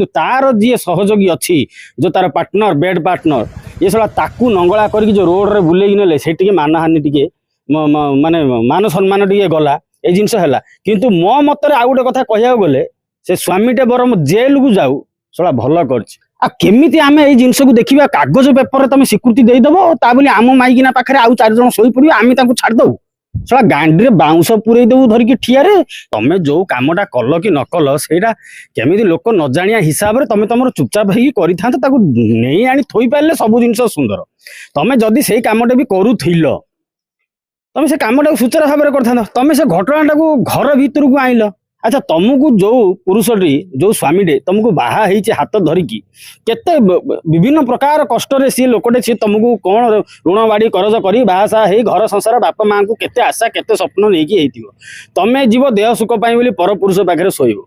किंतु तार जी सहयोगी अच्छी जो तार पार्टनर बेड पार्टनर ये सब ताकू नंगला करके जो रोड रे बुलेई नेले से टिके मानहानि टिके माने मान सम्मान टिके गला ए जिनस है किंतु मो मतरे आ गोटे कथा कहया गले से स्वामीटे बरम जेल को जाऊ सला भल कर केमी आम ये जिनस को देखा कागज पेपर तुम स्वीकृति देदेव ता बोली आम माइकिना पाखे आउ 4 जन शोई पड़े आम छाड़देव सला गांडी बाउंश पूरे देव धरिकी ठियारे तमें जो कामटा कल कि न कल से केमी लोक न जानिया हिसाब से तुम तुम चुपचाप हो नहीं आनी थोई पारे सब जिन सुंदर तुम जदि से कामटा भी करूल तुम से कामटा सुचारू भाव में कर तुम से घटनाटा को घर भीतर को आइल अच्छा तुमको जो पुरुषटी जो स्वामी तुमको बाहा हाथ धरिकी केते विभिन्न प्रकार कष्ट सी लोकटे सी तुमको कौन ऋण बाड़ी करज कर बाहासा घर संसार बापा माँ को केते आशा केते स्वप्न नहीं तमें जीव देह सुख पाई पर पुरुष पाखे शोब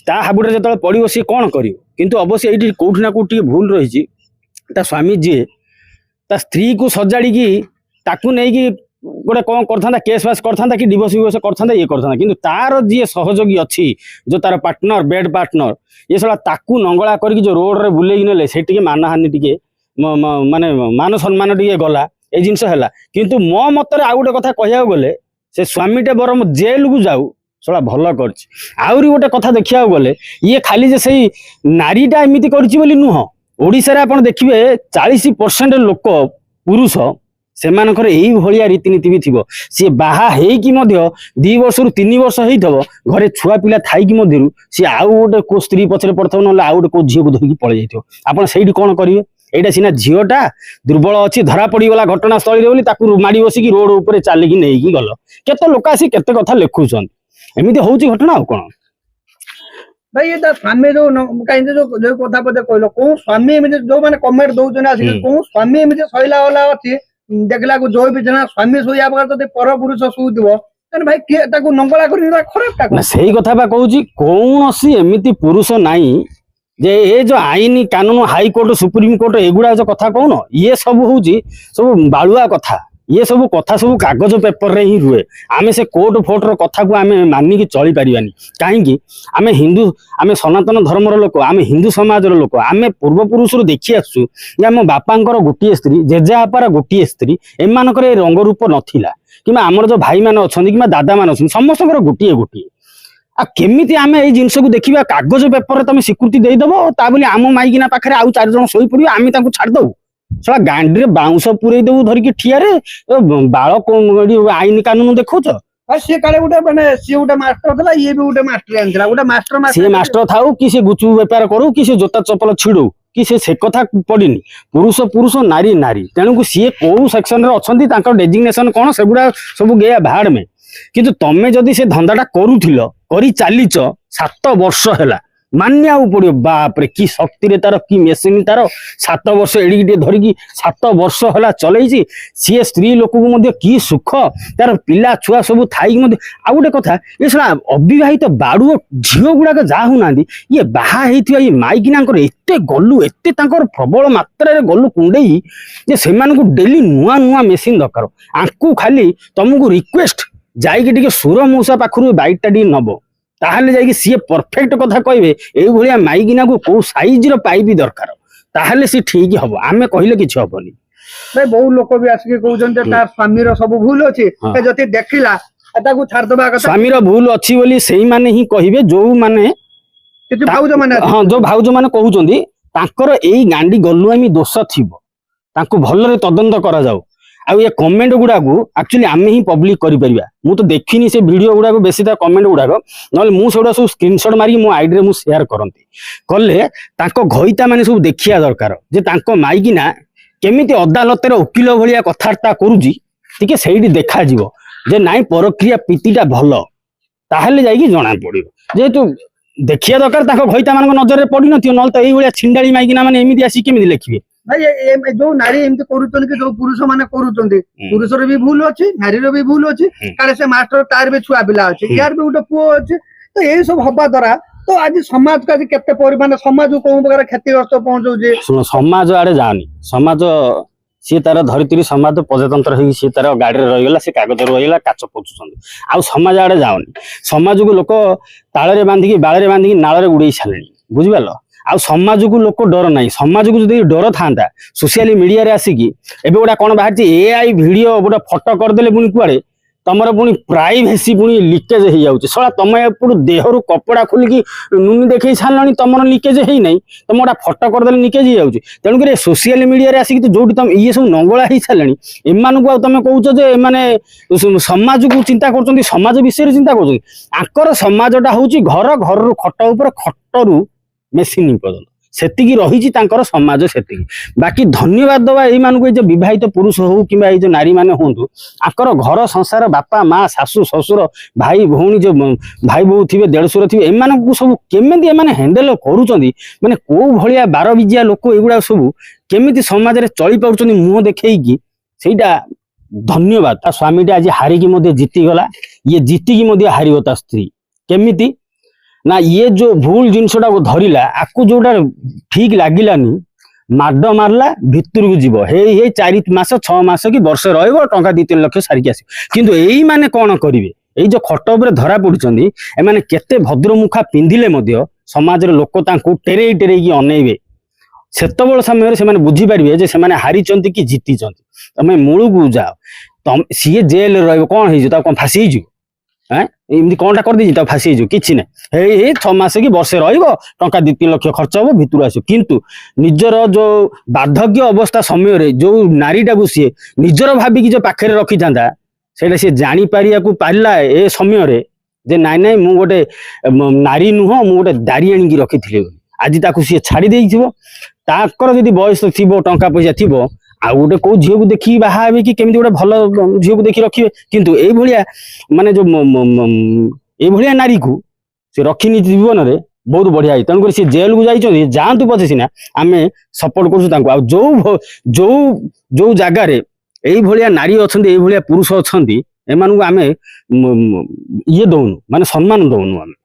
ता हाबुटे जो पड़ो सी कौन कर किंतु अवश्य ये कौटि ना कौटि भूल रही स्वामी जी ता स्त्री को सजाड़ी ताकू नहीं गोटे कौन करता केस बास करता कि डिवोर्स विवोर्स करता ये करता किंतु तार जी सहयोगी अच्छी जो तार पार्टनर बेड पार्टनर ये सब ताकू नंगला करके जो रोड रे बुलेई नेले से टिके मानहानि टिके माने मान सम्मान टिके गला ए जिनस है किंतु मो मतरे आ गोटे कथा कहया गले से स्वामीटे बरम जेल को जाऊ सला भल कर गोटे कथा देखा गले ये खाली जे सही नारीटा एमती कर नुह ओडिशा रे आपण देखिबे 40% लोक पुरुष से भाया रीतिनीति भी थी सी बाहा होगी 2 वर्ष रु 3 वर्ष हो घरे छुआ पिला थी सी आउ गोटे को स्त्री पचर पड़ता ना आउ गोटे को झील को धरिकी पड़े जाइए आप कौन करेंगे यहाँ सीना झीलटा दुर्बल अच्छी धरा पड़गला घटनास्थल माड़ी बसिकी रोड उपर चलिकी नहीं गल केते लोक आसी केते कथा लिखुन एमती हूँ घटना आ कौन भाई ये स्वामी जो कहीं जो कथा पदे कहल कौ स्वामी जो मैंने कमेंट दौरान कौ स्वामी एमती सैला वाला अच्छी देखला को जो भी जना स्वामी सोया तो पर पुरुष शुव भाई किए नंगला कर खराब सही कथा बा कहूँ कौन सी एमती पुरुष नाई जे ये जो आईन कानून हाईकोर्ट सुप्रीम कोर्ट एगुड़ा जो कथा कौन ये सब हूँ सब बालुआ कथा ये सब कथा सब कागज पेपर रे ही रुए आमे से कोर्ट फोर्टर कथा को आमे मानिकी चली पारिबानी कहीं आम हिंदू आम सनातन धर्मर लोक आम हिंदू समाज लोक आम पूर्वपुरुष देखी आसु आम बापांकर गोटे स्त्री जेजेबापार गोटे स्त्री एमानकर रंग रूप नथिला कि आमर जो भाई मान अच्छा कि दादा मान अच्छा समस्त गोटे गोटे केमी आम ये जिनस को देखा कागज पेपर तुम स्वीकृति देदेव ता बोली आम माइकिना पाखे आउ 4 जन शोई पड़े आम छाड़देव सला गांडी बाउंश पूरे देव धरिकी ठियारे बाल आईन कानून देखो सी काले गोटे माने सी गोटे मास्टर थला ये भी गोटे मास्टर आनथला गोटे मास्टर सी मास्टर थाउ कि से गुचु व्यापार करू कि से जोता चपल छिड़ू कि से कथा पड़िनी पुरुष पुरुष नारी नारी तेणु को सी कौ सेक्शन रे अछंती तांकर डेजिग्नेशन कोन सेगुडा सब गया भाड़ में किंतु तमे जदि से धंदाटा करूथिलो करी चालीच 7 वर्ष हैला मानिया पड़ो बाप रे कि शक्ति तार कि मेसीन तार 7 वर्ष एडिके धरिकी 7 वर्ष है चलई सी स्त्री लोक को कि सुख तार पिला छुआ सब थी आ गोटे कथा ये सारा अविवाहित बाड़ुओ झील गुड़ाक जहाँ हूना ये बाहा ये माइकिना एत गलु एत प्रबल मात्रा गलु कुंडई से डेली नुआ नुआ मेसीन दरकार आंकु खाली तुमको रिक्वेस्ट जाइए सुर मौसा पाखु बाइकटा नब ताहले जाइए सी परफेक्ट कथा कहे ये माइकिना को कौ साइज पाइप दरकार ताहले सी ठीक हम आमे कहले किछि हबनी भाई बहुत लोक भी आसिके कहउजंते तार स्वामी रो सब भूल अछि जति देखिला ताकू छाड़ दबा कथा स्वामी रो भूल अछि बोली सेही माने ही कहिबे जो माने किछि भाउज माने हां जो भाउज माने कहउजंदी तांकर एई गांडी गल्लुआमी दोष थिबो तांको भलरे तदंत करा जाऊ आ ये कमेंट गुड़ा को एक्चुअली आम ही पब्लिक करि परिबा मु तो देखिनी से वीडियो गुड़ा को बेसी कमेंट गुड़ा नले मु सेडा सब स्क्रीनशॉट मारी मो आईडी रे मु शेयर करंती कले तांको घइता माने सब देखिया दरकार जे तांको माइकिना केमिति अदालत रे वकील भलिया कथार्ता करूजी ठीक है सेठी देखा जीवो जे नाई प्रक्रिया पीतिटा भलो ताहले जाई कि जणा पड़िबो जे तू देखिया दरकार तांको घइता मान नजर रे पड़ी नथियो नल त एई भलिया छिंडाली माइकिना माने एमिति आसी केमिति लेखिबे भाई जो नारी एमती करूचन कि जो पुरुष माने करूचन पुरुषर भी भूल अच्छी नारीर भी भूल अच्छी काले से मास्टर तार भी छुआ पिला अच्छी यार भी गोटे पुओ अच्छी तो यही सब हवा द्वारा तो आज समाज का केते परिमाण समाज को कोन प्रकार क्षतिग्रस्त पहुंचौजे सुनो समाज आड़े जानी समाज सी तार धरित्री समाज प्रजातंत्र हो सी तार गाड़ी रहीगला सी कागज रहीगला काच पोचुछन आ समाज आड़े जाओनी समाज को लोक ताळे रे बांधिकी बाळे रे बांधिकी नाळ रे उड़ेई छालेनी बुझिबालो ଆଉ ସମାଜକୁ ଲୋକ ଡର ନାହିଁ। ସମାଜକୁ ଯଦି ଡର ଥାନ୍ତା ସୋସିଆଲ ମିଡିଆରେ ଆସିକି ଏବେ ଗୋଟା କ'ଣ ବାହାରିଛି AI ଭିଡିଓ ଗୋଟେ ଫଟୋ କରିଦେଲେ ପୁଣି କୁଆଡେ ତମର ପୁଣି ପ୍ରାଇଭେସି ପୁଣି ଲିକେଜ ହେଇଯାଉଛି। ଶଳା ତମେ ଏପଟୁ ଦେହରୁ କପଡା ଖୋଲିକି ନୁନି ଦେଖେଇ ସାରିଲଣି ତମର ଲିକେଜ ହେଇନାହିଁ, ତମ ଗୋଟା ଫଟୋ କରିଦେଲେ ଲିକେଜ ହେଇଯାଉଛି। ତେଣୁକରି ସୋସିଆଲ ମିଡିଆରେ ଆସିକି ଯୋଉଠି ତମେ ଇଏ ସବୁ ନଙ୍ଗଳା ହେଇସାରିଲାଣି ଏମାନଙ୍କୁ ଆଉ ତମେ କହୁଛ ଯେ ଏମାନେ ସମାଜକୁ ଚିନ୍ତା କରୁଛନ୍ତି, ସମାଜ ବିଷୟରେ ଚିନ୍ତା କରୁଛନ୍ତି। ଆଙ୍କର ସମାଜଟା ହଉଛି ଘରରୁ ଖଟ ଉପରେ ଖଟରୁ ମେସିନ୍ ପର୍ଯ୍ୟନ୍ତ ସେତିକି ରହିଛି ତାଙ୍କର ସମାଜ ସେତିକି। ବାକି ଧନ୍ୟବାଦ ଦେବା ଏଇମାନଙ୍କୁ, ଏଇ ଯୋଉ ବିବାହିତ ପୁରୁଷ ହଉ କିମ୍ବା ଏଇ ଯୋଉ ନାରୀ ମାନେ ହୁଅନ୍ତୁ, ଆଙ୍କର ଘର ସଂସାର ବାପା ମା ଶାଶୁ ଶ୍ୱଶୁର ଭାଇ ଭଉଣୀ ଯୋଉ ଭାଇ ବୋଉ ଥିବେ ଦେଢଶୁର ଥିବେ ଏମାନଙ୍କୁ ସବୁ କେମିତି ଏମାନେ ହ୍ୟାଣ୍ଡେଲ କରୁଛନ୍ତି, ମାନେ କୋଉ ଭଳିଆ ବାରବିଜିଆ ଲୋକ ଏଗୁଡା ସବୁ କେମିତି ସମାଜରେ ଚଳି ପାରୁଛନ୍ତି ମୁହଁ ଦେଖେଇକି, ସେଇଟା ଧନ୍ୟବାଦ। ତା ସ୍ୱାମୀଟା ଆଜି ହାରିକି ମଧ୍ୟ ଜିତିଗଲା, ଇଏ ଜିତିକି ମଧ୍ୟ ହାରିବ ତା ସ୍ତ୍ରୀ। କେମିତି ନା ଇଏ ଯୋଉ ଭୁଲ ଜିନିଷଟାକୁ ଧରିଲା, ଆକୁ ଯୋଉଟା ଠିକ ଲାଗିଲାନି ମାଡ ମାରିଲା ଭିତରକୁ ଯିବ, ହେଇ 4 ମାସ 6 ମାସ କି ବର୍ଷେ ରହିବ, ଟଙ୍କା 2-3 ଲକ୍ଷ ସାରିକି ଆସିବ। କିନ୍ତୁ ଏଇମାନେ କ'ଣ କରିବେ, ଏଇ ଯୋଉ ଖଟ ଉପରେ ଧରା ପଡିଛନ୍ତି ଏମାନେ କେତେ ଭଦ୍ରମୁଖା ପିନ୍ଧିଲେ ମଧ୍ୟ ସମାଜର ଲୋକ ତାଙ୍କୁ ଟେରେଇ ଟେରେଇକି ଅନେଇବେ। ସେତେବେଳେ ସମୟରେ ସେମାନେ ବୁଝିପାରିବେ ଯେ ସେମାନେ ହାରିଛନ୍ତି କି ଜିତିଛନ୍ତି। ତମେ ମୂଳକୁ ଯାଅ, ସିଏ ଜେଲରେ ରହିବ, କ'ଣ ହେଇଯିବ ତାକୁ, କ'ଣ ଫାଶୀ ହେଇଯିବ? ଏମିତି କଣଟା କରିଦେଇଛି ତାକୁ ଫାଶୀ ହେଇଯିବ? କିଛି ନାହିଁ, ହେଇ 6 ମାସ କି ବର୍ଷେ ରହିବ, ଟଙ୍କା 2-3 ଲକ୍ଷ ଖର୍ଚ୍ଚ ହବ, ଭିତରୁ ଆସିବ। କିନ୍ତୁ ନିଜର ଯୋଉ ବାର୍ଦ୍ଧକ୍ୟ ଅବସ୍ଥା ସମୟରେ ଯୋଉ ନାରୀଟାକୁ ସିଏ ନିଜର ଭାବିକି ଯୋଉ ପାଖରେ ରଖିଥାନ୍ତା ସେଇଟା ସିଏ ଜାଣିପାରିବାକୁ ପାରିଲା ଏ ସମୟରେ ଯେ ନାଇଁ ନାଇଁ ମୁଁ ଗୋଟେ ନାରୀ ନୁହଁ, ମୁଁ ଗୋଟେ ଦାରି ଆଣିକି ରଖିଥିଲି। ଆଜି ତାକୁ ସିଏ ଛାଡି ଦେଇଥିବ। ତାଙ୍କର ଯଦି ବୟସ ଥିବ, ଟଙ୍କା ପଇସା ଥିବ, ଆଉ ଗୋଟେ କୋଉ ଝିଅକୁ ଦେଖିକି ବାହା ହେବେ କି କେମିତି ଗୋଟେ ଭଲ ଝିଅକୁ ଦେଖି ରଖିବେ। କିନ୍ତୁ ଏଇଭଳିଆ ମାନେ ଯୋଉ ଏଇଭଳିଆ ନାରୀକୁ ସେ ରଖିନି ଜୀବନରେ, ବହୁତ ବଢିଆ ହେଇଛି। ତେଣୁକରି ସେ ଜେଲକୁ ଯାଇଛନ୍ତି, ଯାଆନ୍ତୁ ପଛେ ସିନା ଆମେ ସପୋର୍ଟ କରୁଛୁ ତାଙ୍କୁ। ଆଉ ଯୋଉ ଜାଗାରେ ଏଇଭଳିଆ ନାରୀ ଅଛନ୍ତି, ଏଇଭଳିଆ ପୁରୁଷ ଅଛନ୍ତି, ଏମାନଙ୍କୁ ଆମେ ଇଏ ଦଉନୁ, ମାନେ ସମ୍ମାନ ଦଉନୁ ଆମେ।